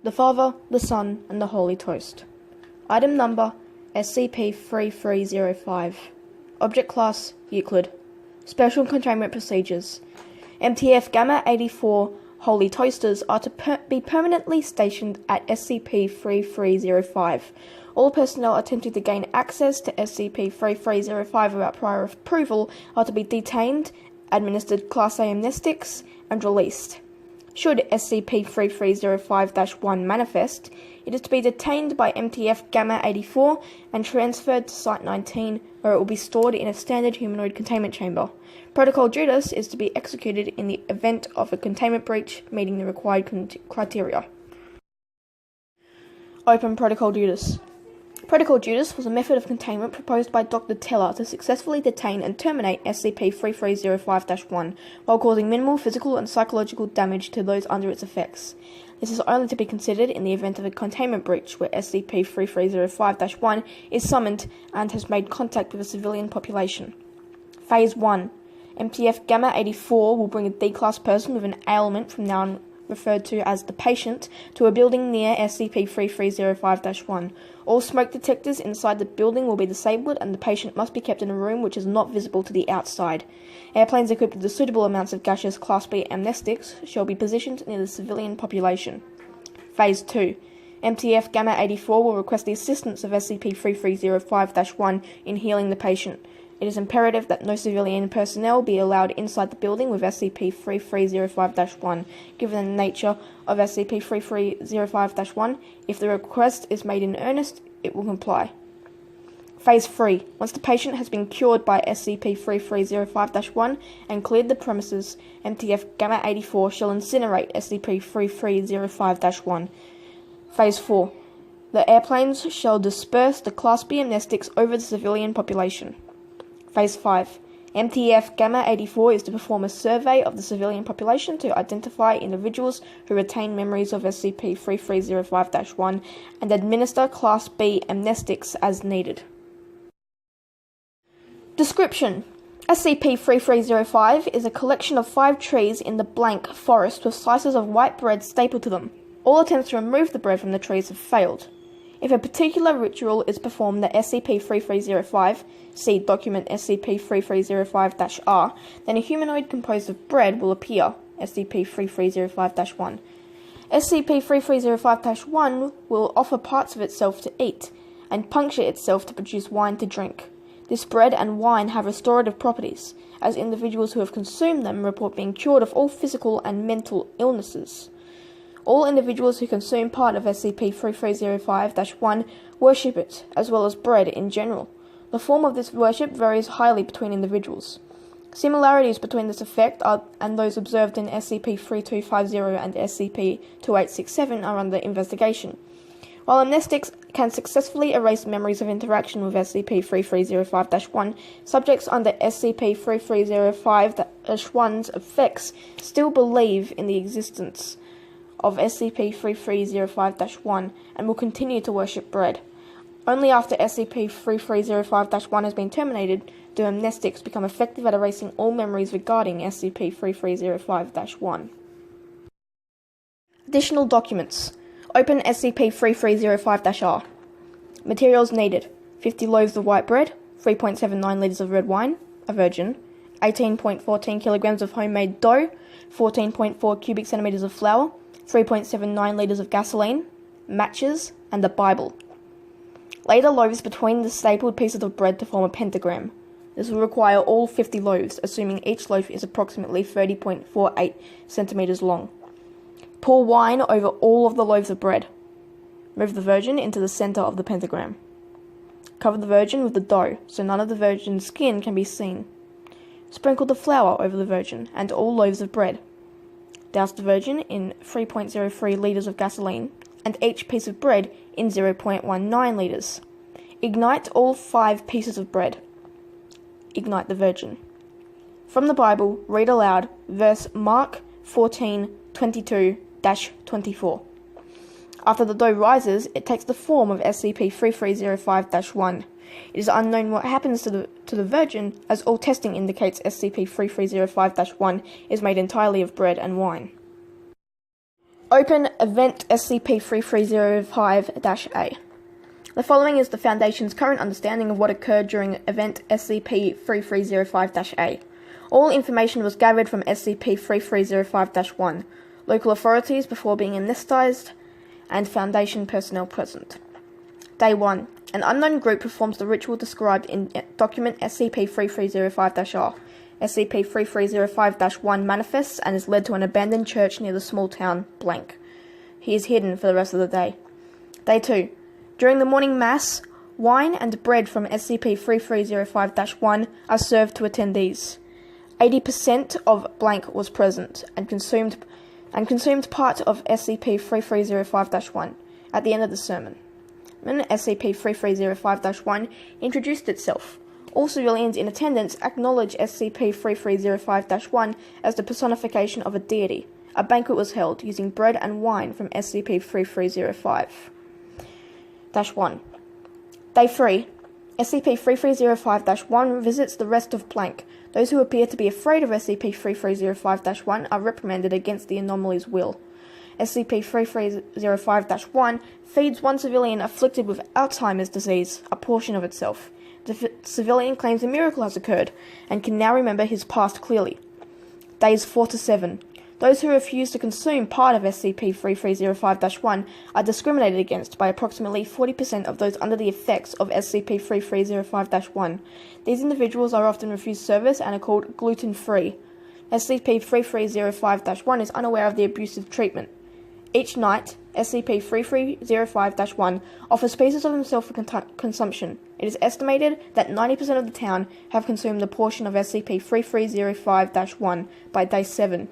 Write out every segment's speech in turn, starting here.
the Father, the Son, and the Holy Toast. Item number SCP-3305. Object Class Euclid. Special Containment Procedures. MTF Gamma-84 Holy Toasters are to be permanently stationed at SCP-3305. All personnel attempting to gain access to SCP-3305 without prior approval are to be detained, administered Class A amnestics, and released. Should SCP-3305-1 manifest, it is to be detained by MTF Gamma-84 and transferred to Site-19, where it will be stored in a standard humanoid containment chamber. Protocol Judas is to be executed in the event of a containment breach meeting the required criteria. Open Protocol Judas. Protocol Judas was a method of containment proposed by Dr. Teller to successfully detain and terminate SCP-3305-1 while causing minimal physical and psychological damage to those under its effects. This is only to be considered in the event of a containment breach where SCP-3305-1 is summoned and has made contact with a civilian population. Phase 1. MTF Gamma-84 will bring a D-Class person with an ailment from now on referred to as the patient, to a building near SCP-3305-1. All smoke detectors inside the building will be disabled and the patient must be kept in a room which is not visible to the outside. Airplanes equipped with the suitable amounts of gaseous Class B amnestics shall be positioned near the civilian population. Phase 2. MTF Gamma-84 will request the assistance of SCP-3305-1 in healing the patient. It is imperative that no civilian personnel be allowed inside the building with SCP-3305-1. Given the nature of SCP-3305-1, if the request is made in earnest, it will comply. Phase 3. Once the patient has been cured by SCP-3305-1 and cleared the premises, MTF Gamma-84 shall incinerate SCP-3305-1. Phase 4. The airplanes shall disperse the Class B amnestics over the civilian population. Phase 5. MTF Gamma-84 is to perform a survey of the civilian population to identify individuals who retain memories of SCP-3305-1 and administer Class B amnestics as needed. Description: SCP-3305 is a collection of 5 trees in the blank forest with slices of white bread stapled to them. All attempts to remove the bread from the trees have failed. If a particular ritual is performed at SCP-3305, see document SCP-3305-R, then a humanoid composed of bread will appear, SCP-3305-1. SCP-3305-1 will offer parts of itself to eat, and puncture itself to produce wine to drink. This bread and wine have restorative properties, as individuals who have consumed them report being cured of all physical and mental illnesses. All individuals who consume part of SCP-3305-1 worship it, as well as bread in general. The form of this worship varies highly between individuals. Similarities between this effect and those observed in SCP-3250 and SCP-2867 are under investigation. While amnestics can successfully erase memories of interaction with SCP-3305-1, subjects under SCP-3305-1's effects still believe in the existence of SCP-3305-1 and will continue to worship bread. Only after SCP-3305-1 has been terminated do amnestics become effective at erasing all memories regarding SCP-3305-1. Additional documents. Open SCP-3305-R. Materials needed: 50 loaves of white bread, 3.79 litres of red wine, a virgin, 18.14 kilograms of homemade dough, 14.4 cubic centimetres of flour, 3.79 litres of gasoline, matches, and a Bible. Lay the loaves between the stapled pieces of bread to form a pentagram. This will require all 50 loaves, assuming each loaf is approximately 30.48 centimetres long. Pour wine over all of the loaves of bread. Move the virgin into the centre of the pentagram. Cover the virgin with the dough, so none of the virgin's skin can be seen. Sprinkle the flour over the virgin and all loaves of bread. Douse the virgin in 3.03 litres of gasoline, and each piece of bread in 0.19 litres. Ignite all 5 pieces of bread. Ignite the virgin. From the Bible, read aloud verse Mark 14:22-24. After the dough rises, it takes the form of SCP-3305-1. It is unknown what happens to the virgin, as all testing indicates SCP-3305-1 is made entirely of bread and wine. Open Event SCP-3305-A. The following is the Foundation's current understanding of what occurred during Event SCP-3305-A. All information was gathered from SCP-3305-1, local authorities before being anesthetized, and Foundation personnel present. Day 1. An unknown group performs the ritual described in document SCP-3305-R. SCP-3305-1 manifests and is led to an abandoned church near the small town blank. He is hidden for the rest of the day. Day 2. During the morning mass, wine and bread from SCP-3305-1 are served to attendees. 80% of blank was present and consumed part of SCP-3305-1 at the end of the sermon. When SCP-3305-1 introduced itself, all civilians in attendance acknowledged SCP-3305-1 as the personification of a deity. A banquet was held using bread and wine from SCP-3305-1. Day 3. SCP-3305-1 visits the rest of blank. Those who appear to be afraid of SCP-3305-1 are reprimanded against the anomaly's will. SCP-3305-1 feeds one civilian afflicted with Alzheimer's disease a portion of itself. The civilian claims a miracle has occurred and can now remember his past clearly. Days 4 to 7. Those who refuse to consume part of SCP-3305-1 are discriminated against by approximately 40% of those under the effects of SCP-3305-1. These individuals are often refused service and are called gluten-free. SCP-3305-1 is unaware of the abusive treatment. Each night, SCP-3305-1 offers pieces of himself for consumption. It is estimated that 90% of the town have consumed a portion of SCP-3305-1 by Day 7.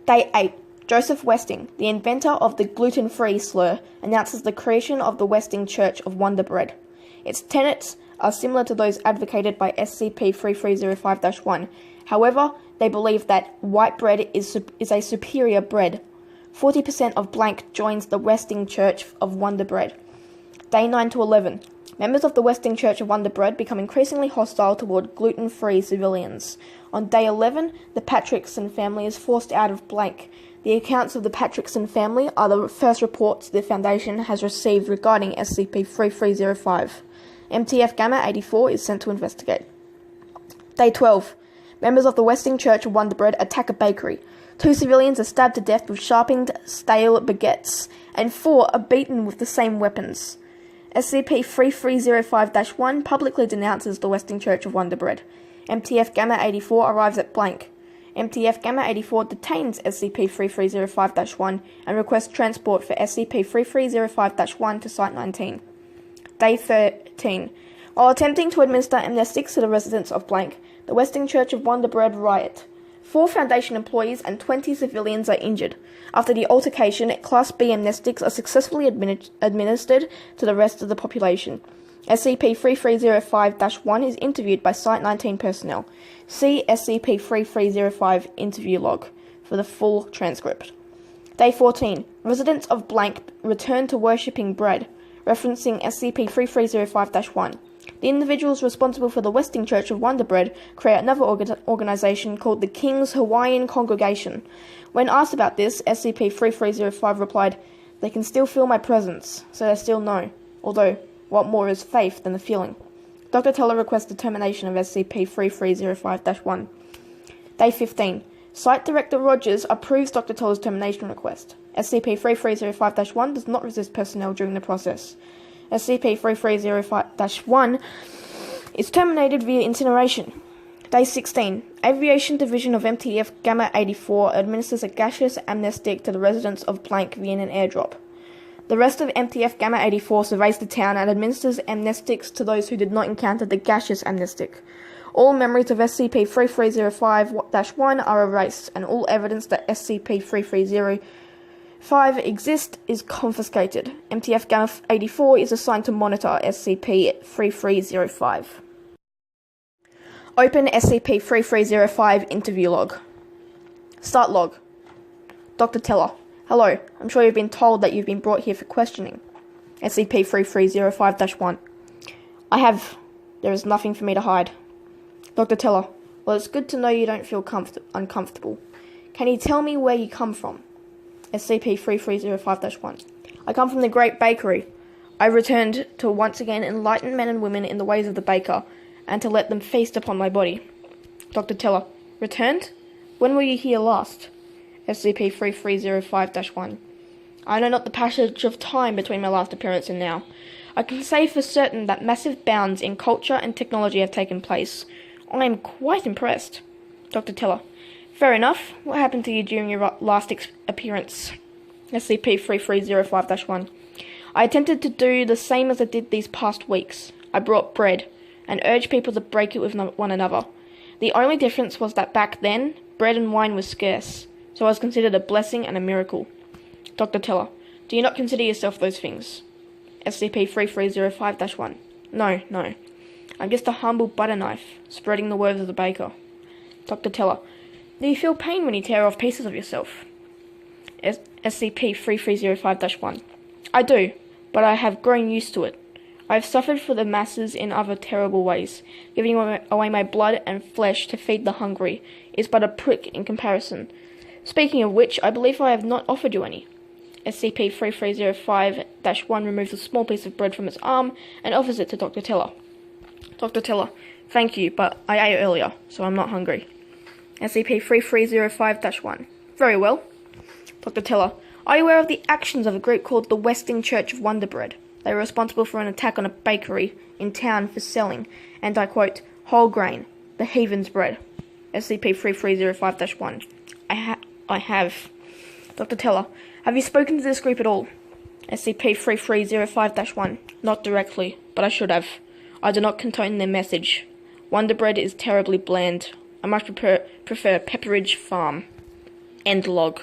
Day 8. Joseph Westing, the inventor of the gluten-free slur, announces the creation of the Westing Church of Wonder Bread. Its tenets are similar to those advocated by SCP-3305-1. However, they believe that white bread is a superior bread. 40% of blank joins the Westing Church of Wonder Bread. Day 9 to 11. Members of the Westing Church of Wonder Bread become increasingly hostile toward gluten-free civilians. On Day 11, the Patrickson family is forced out of blank. The accounts of the Patrickson family are the first reports the Foundation has received regarding SCP-3305. MTF Gamma-84 is sent to investigate. Day 12. Members of the Westing Church of Wonder Bread attack a bakery. 2 civilians are stabbed to death with sharpened stale baguettes, and 4 are beaten with the same weapons. SCP-3305-1 publicly denounces the Westing Church of Wonder Bread. MTF Gamma-84 arrives at blank. MTF Gamma-84 detains SCP-3305-1 and requests transport for SCP-3305-1 to Site-19. Day 13. While attempting to administer amnestics to the residents of blank, the Westing Church of Wonder Bread riot. 4 Foundation employees and 20 civilians are injured. After the altercation, Class B amnestics are successfully administered to the rest of the population. SCP-3305-1 is interviewed by Site-19 personnel. See SCP-3305 interview log for the full transcript. Day 14. Residents of blank return to worshipping bread, referencing SCP-3305-1. The individuals responsible for the Westing Church of Wonder Bread create another organization called the King's Hawaiian Congregation. When asked about this, SCP-3305 replied, "They can still feel my presence, so they still know. Although, what more is faith than a feeling?" Dr. Teller requests the termination of SCP-3305-1. Day 15. Site Director Rogers approves Dr. Teller's termination request. SCP-3305-1 does not resist personnel during the process. SCP-3305-1 is terminated via incineration. Day 16. Aviation Division of MTF Gamma-84 administers a gaseous amnestic to the residents of blank via an airdrop. The rest of MTF Gamma-84 surveys the town and administers amnestics to those who did not encounter the gaseous amnestic. All memories of SCP-3305-1 are erased, and all evidence that SCP-3305 exists is confiscated. MTF Gamma-84 is assigned to monitor SCP-3305. Open SCP-3305 interview log. Start log. Dr. Teller. Hello, I'm sure you've been told that you've been brought here for questioning. SCP-3305-1. I have. There is nothing for me to hide. Dr. Teller. Well, it's good to know you don't feel uncomfortable. Can you tell me where you come from? SCP-3305-1. I come from the Great Bakery. I returned to once again enlighten men and women in the ways of the baker, and to let them feast upon my body. Dr. Teller. Returned? When were you here last? SCP-3305-1. I know not the passage of time between my last appearance and now. I can say for certain that massive bounds in culture and technology have taken place. I am quite impressed. Dr. Teller. Fair enough. What happened to you during your last appearance? SCP-3305-1. I attempted to do the same as I did these past weeks. I brought bread, and urged people to break it with one another. The only difference was that back then, bread and wine was scarce, so I was considered a blessing and a miracle. Dr. Teller. Do you not consider yourself those things? SCP-3305-1. No. I'm just a humble butter knife, spreading the words of the baker. Dr. Teller. Do you feel pain when you tear off pieces of yourself? SCP-3305-1. I do, but I have grown used to it. I have suffered for the masses in other terrible ways. Giving away my blood and flesh to feed the hungry is but a prick in comparison. Speaking of which, I believe I have not offered you any. SCP-3305-1 removes a small piece of bread from its arm and offers it to Dr. Teller. Dr. Teller. Thank you, but I ate earlier, so I'm not hungry. SCP-3305-1. Very well. Dr. Teller. Are you aware of the actions of a group called the Westing Church of Wonder Bread? They were responsible for an attack on a bakery in town for selling, and I quote, whole grain, the heathen's bread. SCP-3305-1. I have. Dr. Teller. Have you spoken to this group at all? SCP-3305-1. Not directly, but I should have. I do not condone their message. Wonder Bread is terribly bland. I much prefer Pepperidge Farm. End log.